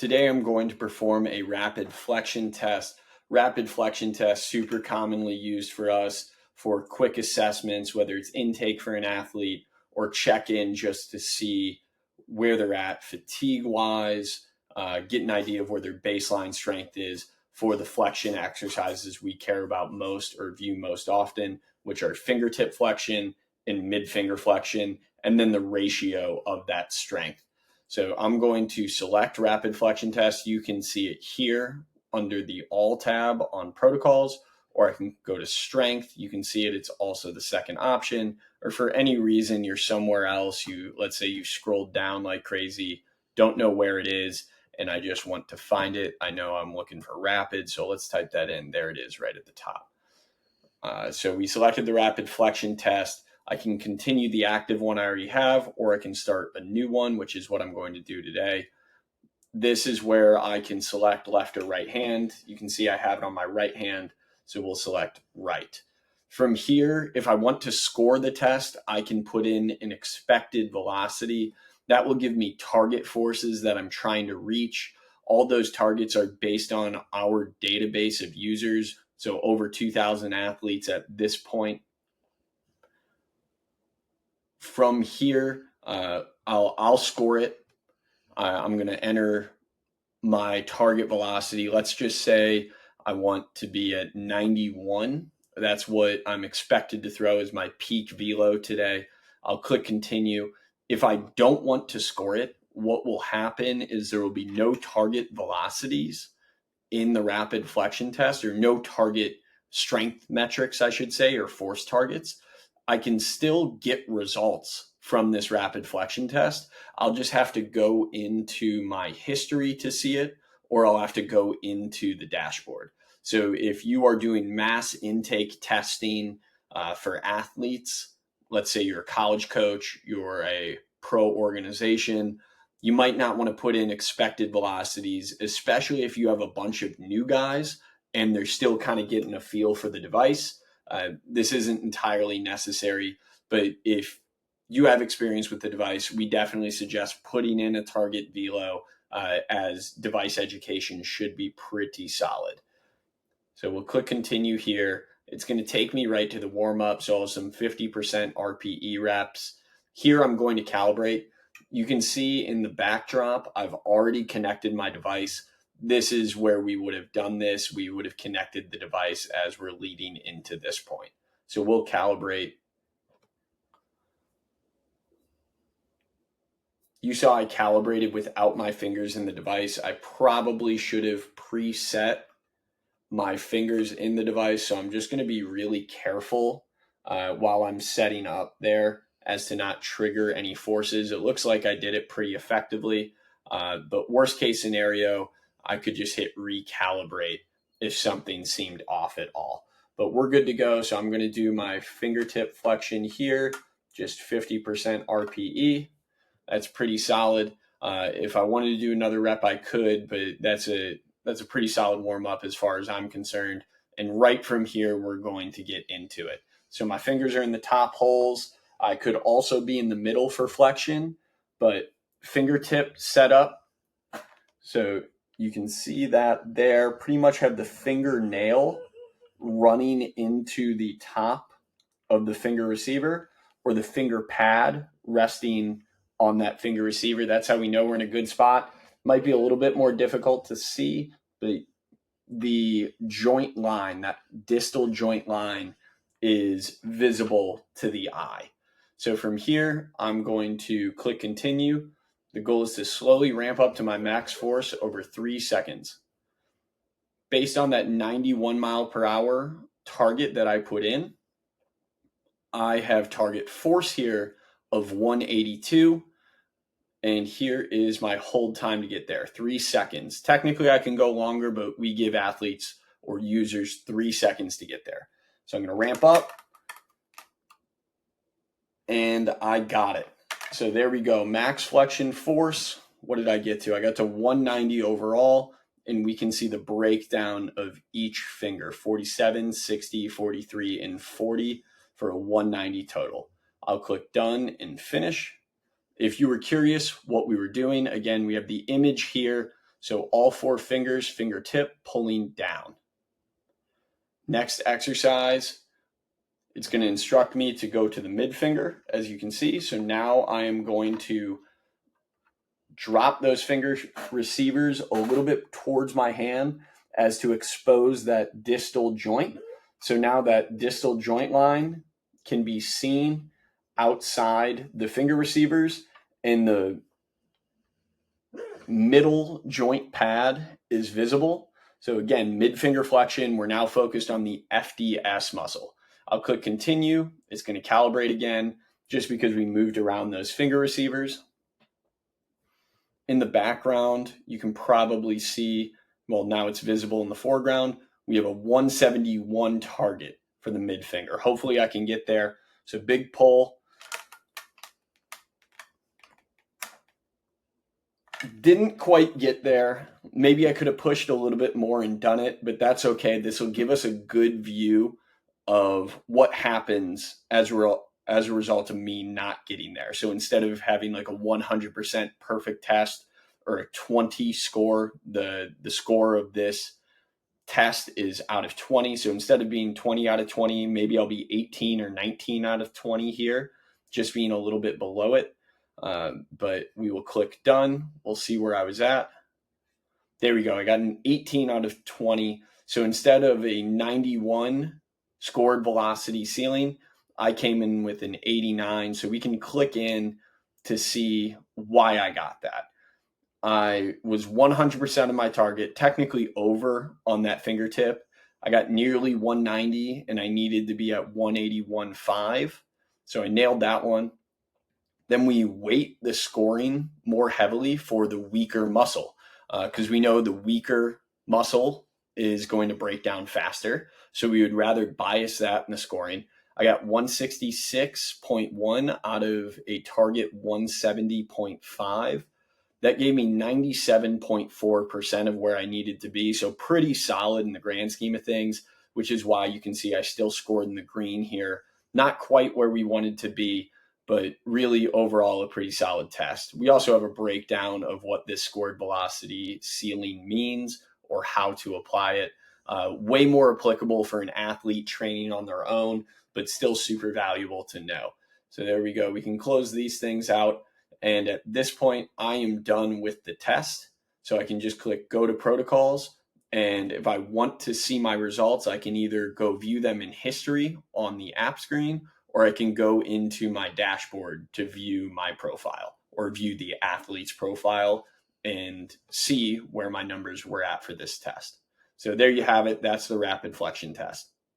Today I'm going to perform a rapid flexion test. Rapid flexion test, super commonly used for us for quick assessments, whether it's intake for an athlete or check-in just to see where they're at fatigue-wise, get an idea of where their baseline strength is for the flexion exercises we care about most or view most often, which are fingertip flexion and midfinger flexion, and then the ratio of that strength. So I'm going to select rapid flexion test. You can see it here under the all tab on protocols, or I can go to strength. You can see it. It's also the second option, or for any reason you're somewhere else, let's say you scrolled down like crazy, don't know where it is, and I just want to find it. I know I'm looking for rapid, so let's type that in. There it is right at the top. So we selected the rapid flexion test. I can continue the active one I already have, or I can start a new one, which is what I'm going to do today. This is where I can select left or right hand. You can see I have it on my right hand, so we'll select right. From here, if I want to score the test, I can put in an expected velocity. That will give me target forces that I'm trying to reach. All those targets are based on our database of users, so over 2,000 athletes at this point. From here, I'll score it. I'm going to enter my target velocity. Let's just say I want to be at 91. That's what I'm expected to throw as my peak velo today. I'll click continue. If I don't want to score it, what will happen is there will be no target velocities in the rapid flexion test, or no target strength metrics, I should say, or force targets. I can still get results from this rapid flexion test. I'll just have to go into my history to see it, or I'll have to go into the dashboard. So if you are doing mass intake testing for athletes, let's say you're a college coach, you're a pro organization, you might not want to put in expected velocities, especially if you have a bunch of new guys and they're still kind of getting a feel for the device. This isn't entirely necessary, but if you have experience with the device, we definitely suggest putting in a target velo, as device education should be pretty solid. So we'll click continue here. It's going to take me right to the warm-up, so I'll have some 50% RPE reps. Here I'm going to calibrate. You can see in the backdrop, I've already connected my device. This is where we would have done this. We would have connected the device as we're leading into this point. So we'll calibrate. You saw I calibrated without my fingers in the device. I probably should have preset my fingers in the device. So I'm just going to be really careful while I'm setting up there as to not trigger any forces. It looks like I did it pretty effectively, but worst case scenario, I could just hit recalibrate if something seemed off at all. But we're good to go. So I'm going to do my fingertip flexion here, just 50% RPE. That's pretty solid. If I wanted to do another rep, I could, but that's a pretty solid warm up as far as I'm concerned. And right from here, we're going to get into it. So my fingers are in the top holes. I could also be in the middle for flexion, but fingertip setup. So you can see that there, pretty much have the fingernail running into the top of the finger receiver, or the finger pad resting on that finger receiver. That's how we know we're in a good spot. Might be a little bit more difficult to see, but the joint line, that distal joint line, is visible to the eye. So from here, I'm going to click continue. The goal is to slowly ramp up to my max force over 3 seconds. Based on that 91 mile per hour target that I put in, I have target force here of 182. And here is my hold time to get there, 3 seconds. Technically, I can go longer, but we give athletes or users 3 seconds to get there. So I'm going to ramp up, and I got it. So there we go. Max flexion force. What did I get to? I got to 190 overall, and we can see the breakdown of each finger, 47, 60, 43, and 40 for a 190 total. I'll click done and finish. If you were curious what we were doing, again, we have the image here. So all 4 fingers, fingertip pulling down. Next exercise, it's going to instruct me to go to the mid finger, as you can see. So now I am going to drop those finger receivers a little bit towards my hand as to expose that distal joint. So now that distal joint line can be seen outside the finger receivers, and the middle joint pad is visible. So again, mid finger flexion, we're now focused on the FDS muscle. I'll click continue. It's going to calibrate again just because we moved around those finger receivers. In the background, you can probably see, well, now it's visible in the foreground. We have a 171 target for the mid finger. Hopefully I can get there. So big pull. Didn't quite get there. Maybe I could have pushed a little bit more and done it, but that's okay. This will give us a good view of what happens as a result of me not getting there. So instead of having like a 100% perfect test or a 20 score, the score of this test is out of 20. So instead of being 20 out of 20, maybe I'll be 18 or 19 out of 20 here, just being a little bit below it. But we will click done. We'll see where I was at. There we go. I got an 18 out of 20. So instead of a 91 scored velocity ceiling, I came in with an 89. So we can click in to see why I got that. I was 100% of my target, technically over on that fingertip. I got nearly 190 and I needed to be at 181.5. So I nailed that one. Then we weight the scoring more heavily for the weaker muscle because we know the weaker muscle is going to break down faster. So we would rather bias that in the scoring. I got 166.1 out of a target 170.5. That gave me 97.4% of where I needed to be. So pretty solid in the grand scheme of things, which is why you can see I still scored in the green here. Not quite where we wanted to be, but really overall a pretty solid test. We also have a breakdown of what this scored velocity ceiling means or how to apply it. Way more applicable for an athlete training on their own, but still super valuable to know. So there we go. We can close these things out. And at this point, I am done with the test. So I can just click go to protocols. And if I want to see my results, I can either go view them in history on the app screen, or I can go into my dashboard to view my profile or view the athlete's profile and see where my numbers were at for this test. So there you have it. That's the rapid flexion test.